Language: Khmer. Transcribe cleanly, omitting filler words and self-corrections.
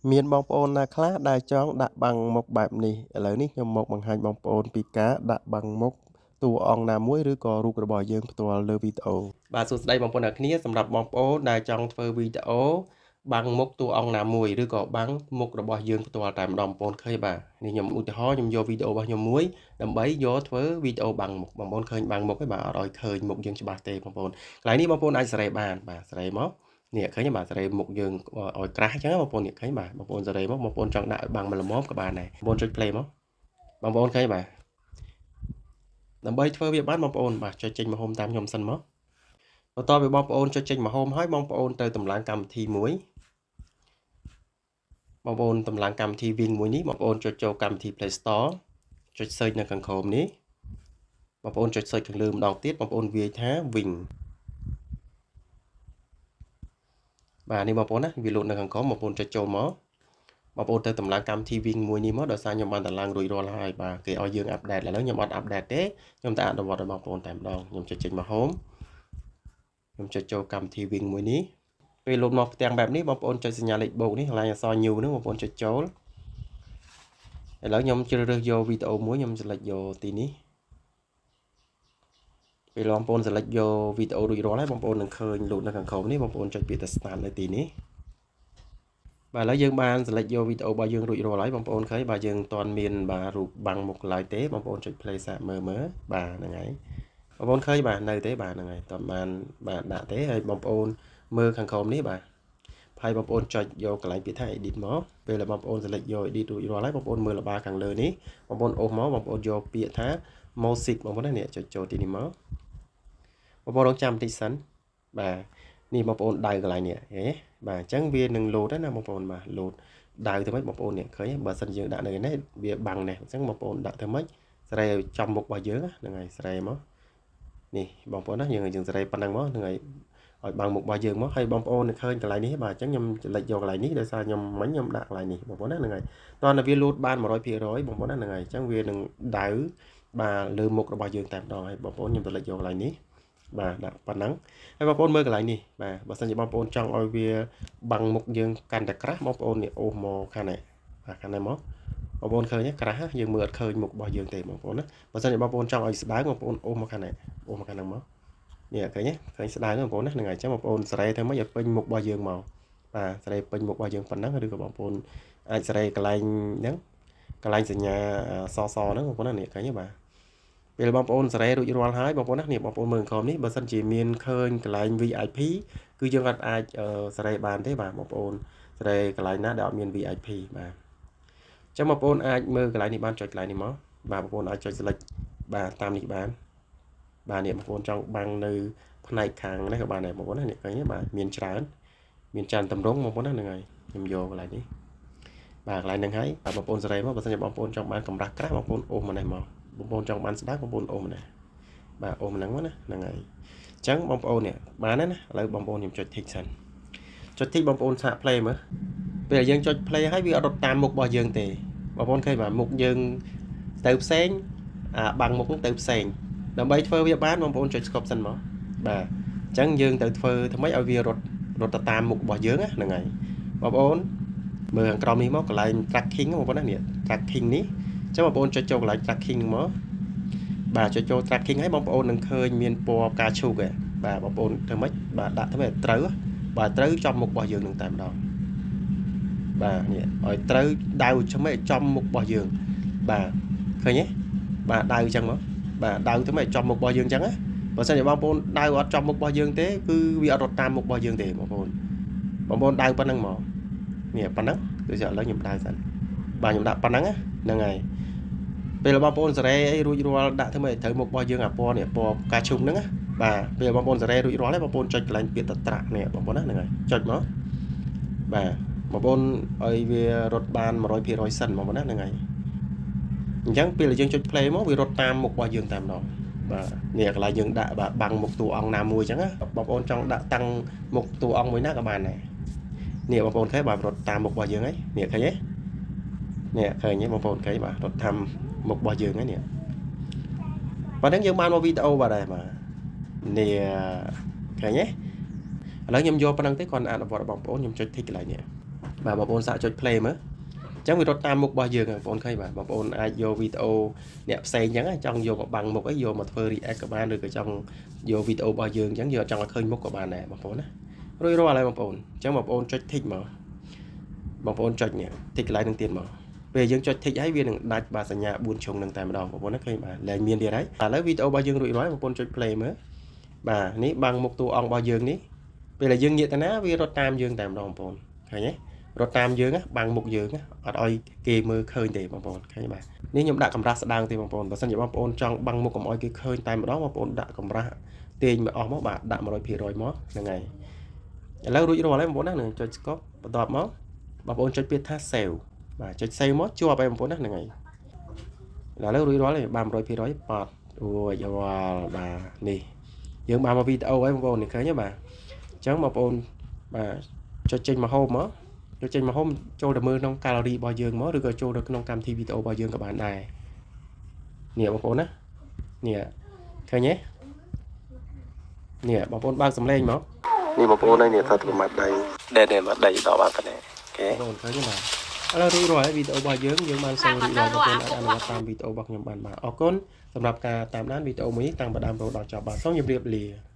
មានបងប្អូនណាខ្លះដែលចង់ដាក់បាំងមុខបែបនេះឥឡូវនេះខ្ញុំមកបង្ហាញបងប្អូនពីការដាក់បាំងមុខតួអង្គណាមួយឬក៏រូបរបស់យើងផ្ទាល់លើវីដេអូបាទសួស្តីបងប្អូនអ្នកគ្នាសម្រាប់បងប្អូនដែលចង់ធ្វើវីដេអូបាំងមុខតួអង្គណាមួយឬក៏បាំងមុខរបស់យើងផ្ទាល់តែម្ដងបងប្អូនឃើញបាទនេះខ្ញុំឧទាហរណ៍ខ្ញុំយកវីដេអូរបស់ខ្ញុំមួយដើម្បីយកធ្វើវីដេអូបាំងមុខបងប្អូនឃើញបាំងមុខទេបាទអត់ឲ្យឃើញមុខយើងច្បាស់ទេបងប្អូនកន្លែងនេះបងប្អូនអាចសេរីបានបាទសេរីមកនេះឃើញទេបាទសេរីមុខយើងឲ្យក្រាស់អញ្ចឹងបងប្អូននេះឃើញបាទបងប្អូនសេរីមកបងប្អូនចង់ដាក់ឲ្យបាំងមកល្មមក៏បានដែរបងប្អូនចុច play មកបងប្អូនឃើញបាទដើម្បីធ្វើវាបានបងប្អូនបាទចុចចេញមកហូមតាមខ្ញុំសិនមកបន្ទាប់ពីបងប្អូនចុចចេញមកហូមហើយបងប្អូនទៅតម្លើងកម្មវិធីមួយបងប្អូនតម្លើងកម្មវិធី Wing មួយនេះបងប្អូនចុចចូលកម្មវិធី Play Store ចុច search នៅខាងក្រោមនេះបងប្អូនចុច search ខាងលើម្ដងទៀតបងប្អូនវាយថា Wing បាទនេះបងប្អូនណាវាលោតនៅខាងក្រោមបងប្អូនចុចចូលមកបងប្អូនទៅតម្លើងកម្មវិធី Wing មួយនេះមកដោយសារខ្ញុំបានតម្លើងរួចរាល់ហើយបាទគេឲ្យយើងអាប់ដេតឥឡូវខ្ញុំអត់អាប់ដេតទេខ្ញុំតែអនុវត្តឲ្យបងប្អូនតែម្ដងខ្ញុំចុចចេញមក Home ខ្ញុំចុចចូលកម្មវិធី Wing មួយនេះពេលលោតមកផ្ទាំងបែបនេះបងប្អូនចុចសញ្ញាលេខបូកនេះកន្លែងអក្សរ New នេះបងប្អូនចុចចូលឥឡូវខ្ញុំជ្រើសរើសយកវីដេអូមួយខ្ញុំ select យកទីនេះពេលបងប្អូន select យកវីដេអូរួចរាល់ហើយបងប្អូននឹងឃើញលោតនៅខាងក្រោមនេះបងប្អូនចុចពាក្យថា start នៅទីនេះបាទឥឡូវយើងបាន select យកវីដេអូរបស់យើងរួចរាល់ហើយបងប្អូនឃើញបាទយើងមិនទាន់មានបាទរូបបាំងមុខឡើយទេបងប្អូនចុច play សាកមើលបាទហ្នឹងហើយបងប្អូនឃើញបាទនៅទេបាទហ្នឹងហើយតើបានបាទដាក់ទេហើយបងប្អូនមើលខាងក្រោមនេះបាទហើយបងប្អូនចុចយកកន្លែងពាក្យថា edit មកពេលដែលបងប្អូន select យក edit រួចរាល់ហើយបងប្អូនមើលល្បាខាងលើនេះបងប្អូនអូសមកបងប្អូនយកពាក្យថា music បងប្អូននេះចុចចូលទីនេះមកបងប្អូនរងចាំបន្តិចសិនបាទនេះបងប្អូនដៅកន្លែងនេះហេបាទអញ្ចឹងវានឹងលោតណាបងប្អូនបាទលោតដៅទៅមិនបងប្អូននេះឃើញបើសិនយើងដាក់នៅនេះវាបាំងនេះអញ្ចឹងបងប្អូនដាក់ទៅមិនស្រែឲ្យចំមុខរបស់យើងហ្នឹងហើយស្រែមកនេះបងប្អូនណាយើងស្រែប៉ុណ្ណឹងមកហ្នឹងហើយឲ្យបាំងមុខរបស់យើងមកហើយបងប្អូននឹងឃើញកន្លែងនេះបាទអញ្ចឹងខ្ញុំចុចយកកន្លែងនេះដោយសារខ្ញុំដាក់កន្លែងនេះបងប្អូនណាហ្នឹងហើយតោះនៅវាលូតបាន 100% បងប្អូនណាហ្នឹងហើយអញ្ចឹងវានឹងដៅបាទលើមុខរបស់យើងតែម្ដងហើយបងប្អូនខ្ញុំចុចយកកន្លែងនេះបាទដាក់ប៉ុណ្ណឹងហើយបងប្អូនមើលកន្លែងនេះបាទបើសិនជាបងប្អូនចង់ឲ្យវាបាំងមុខយើងកាន់តែក្រាស់បងប្អូននេះអូសមកខាងនេះបាទខាងនេះមកបងប្អូនឃើញទេក្រាស់យើងមើលអត់ឃើញមុខរបស់យើងទេបងប្អូនណាបើសិនជាបងប្អូនចង់ឲ្យស្ដើងបងប្អូនអូសមកខាងនេះអូសមកខាងហ្នឹងមកនេះឃើញទេឃើញស្ដើងបងប្អូនណាហ្នឹងហើយអញ្ចឹងបងប្អូនសេរីធ្វើម៉េចឲ្យពេញមុខរបស់យើងមកបាទសេរីពេញមុខរបស់យើងប៉ុណ្ណឹងឬក៏បងប្អូនអាចសេរីកន្លែងហ្នឹងកន្លែងសញ្ញាសហ្នឹងបងប្អូនណានេះឃើញទេបាទពេលបងប្អូនសេរីរួចរាល់ហើយបងប្អូនណានេះបងប្អូនមើលក្រុមនេះបើសិនជាមានឃើញកន្លែង VIP គឺយើងអាចសេរីបានទេបាទបងប្អូនសេរីកន្លែងណាដែលអត់មាន VIP បាទអញ្ចឹងបងប្អូនអាចមើលកន្លែងនេះបានចុចកន្លែងនេះមកបាទបងប្អូនអាចចុច select បាទតាមនេះបានបាទនេះបងប្អូនចង់បាំងនៅផ្នែកខាងនេះក៏បានដែរបងប្អូនណានេះឃើញទេបាទមានច្រើនតម្រង់បងប្អូនណាហ្នឹងហើយខ្ញុំយកកន្លែងនេះបាទកន្លែងហ្នឹងហើយបងប្អូនសេរីមកបើសិនជាបងប្អូនចង់បានកម្រាស់ក្រាស់បងប្អូនអូសមកនេះមកបងប្អូនចង់បានស្ដើងបងប្អូនអូសមកនេះបាទអូសហ្នឹងមកណាហ្នឹងហើយអញ្ចឹងបងប្អូននេះបានណាឥឡូវបងប្អូនខ្ញុំចុច tick សិនចុច tick បងប្អូនសាក play មើលពេលយើងចុច play ហើយវាអត់រត់តាមមុខរបស់យើងទេបងប្អូនឃើញបាទមុខយើងទៅផ្សេងបាំងមុខហ្នឹងទៅផ្សេងដើម្បីធ្វើវាបានបងប្អូនចុច scope សិនមកបាទអញ្ចឹងយើងទៅធ្វើថ្មីឲ្យវារត់ទៅតាមមុខរបស់យើងហ្នឹងហើយបងប្អូនមើលខាងក្រោមនេះមកកន្លែង tracking បងប្អូនណានេះ tracking នេះអញ្ចឹងបងប្អូនចុចចូលកន្លែង tracking មកបាទចុចចូល tracking ហើយបងប្អូននឹងឃើញមានពណ៌ផ្កាឈូកបាទបងប្អូនធ្វើម៉េចបាទដាក់ធ្វើឲ្យត្រូវបាទត្រូវចំមុខរបស់យើងនឹងតែម្ដងបាទនេះឲ្យត្រូវដៅឆ្មេចំមុខរបស់យើងបាទឃើញទេបាទដៅអញ្ចឹងមកបាទដៅធ្វើម៉េចចំមុខរបស់យើងអញ្ចឹងណាបើសិនជាបងប្អូនដៅអត់ចំមុខរបស់យើងទេគឺវាអត់រត់តាមមុខរបស់យើងទេបងប្អូនដៅប៉ុណ្ណឹងមកនេះប៉ុណ្ណឹងគឺឥឡូវខ្ញុំដៅសិនបាទខ្ញុំដាក់ប៉ុណ្ណឹងហ្នឹងហើយពេលបងប្អូនសេរីអីរួចរាល់ដាក់ធ្វើម៉េចត្រូវមុខរបស់យើងអាពណ៌នេះពណ៌ផ្កាឈូកហ្នឹងណាបាទពេលបងប្អូនសេរីរួចរាល់ហើយបងប្អូនចុចកន្លែងពាក្យតត្រាក់នេះបងប្អូនណាហ្នឹងហើយចុចមកបាទបងប្អូនឲ្យវារត់បាន 100% សិនបងប្អូនណាហ្នឹងហើយអញ្ចឹងពេលយើងចុច play មកវារត់តាមមុខរបស់យើងតែម្ដងបាទនេះកន្លែងយើងដាក់បាទបាំងមុខតួអង្គណាមួយអញ្ចឹងណាបងប្អូនចង់ដាក់តាំងមុខតួអង្គមួយណាក៏បានដែរនេះបងប្អូនឃើញបាទរត់តាមមុខរបស់យើងហើយនេះឃើញទេនេះឃើញទេបងប្អូនឃើញបាទរត់តាមមុខរបស់យើងហើយនេះប៉ុណ្ណឹងយើងបានមកវីដេអូបាទដែរបាទនេះឃើញទេឥឡូវខ្ញុំយកប៉ុណ្ណឹងទេគាត់អនុវត្តបងប្អូនខ្ញុំចុច tick កន្លែងនេះ បាទបងប្អូនសាកចុច play មើលអញ្ចឹងវារត់តាមមុខរបស់យើងបងប្អូនឃើញបាទបងប្អូនអាចយកវីដេអូអ្នកផ្សេងអញ្ចឹងចង់យកមកបាំងមុខអីយកមកធ្វើ react ក៏បានឬក៏ចង់យកវីដេអូរបស់យើងអញ្ចឹងយកចង់ឲ្យឃើញមុខក៏បានដែរបងប្អូនណារួចរាល់ហើយបងប្អូនអញ្ចឹងបងប្អូនចុច tick មកបងប្អូនចុចនេះ tick កន្លែងនឹងទៀតមកពេលយើងចុច tick ហើយវានឹងដាច់បាទសញ្ញា4ជ្រុងនឹងតែម្ដងបងប្អូនណាឃើញបាទលែងមានទៀតហើយឥឡូវវីដេអូរបស់យើងរួចរាល់បងប្អូនចុច play មើលបាទនេះបាំងមុខតួអង្គរបស់យើងនេះពេលដែលយើងងាកទៅណាវារត់តាមយើងតែម្ដងបងប្អូនឃើញទេរត់តាមយើងបាំងមុខយើងអត់ឲ្យគេមើលឃើញទេបងប្អូនឃើញបាទនេះខ្ញុំដាក់កម្រាស់ស្ដាងទេបងប្អូនបើសិនជាបងប្អូនចង់បាំងមុខកុំឲ្យគេឃើញតែម្ដងបងប្អូនដាក់កម្រាស់ទាញមកអស់មកបាទដាក់ 100% មកហ្នឹងហើយឥឡូវរួចរាល់ហើយបងប្អូនណានឹងចុច stop បន្ទាប់មកបងប្អូនចុចពាក្យថា save បាទចុច save មកជាប់ហើយបងប្អូនណាហ្នឹងហើយឥឡូវរួចរាល់ហើយបាន 100% ប៉តរួចរាល់បាទនេះយើងបានមកវីដេអូហើយបងប្អូននេះឃើញទេបាទអញ្ចឹងបងប្អូនបាទចុចចេញមកហូបមកចូលចេញមកហូបចូលទៅមើលក្នុង gallery របស់យើងមកឬក៏ចូលទៅក្នុងកម្មវិធីវីដេអូរបស់យើងក៏បានដែរនេះបងប្អូនណានេះឃើញទេនេះបងប្អូនបើកសំឡេងមកនេះបងប្អូននេះថាប្រមាថដៃដែលមកដៃដល់បានតែអូខេបងប្អូនឃើញទេបាទឥឡូវរួចរាល់ហើយវីដេអូរបស់យើងបានសូមរីករាយបងប្អូនអាចអនុវត្តតាមវីដេអូរបស់ខ្ញុំបានបាទអរគុណសម្រាប់ការតាមដានវីដេអូមួយតាំងពីដើមរហូតដល់ចប់បាទសូមជម្រាបលា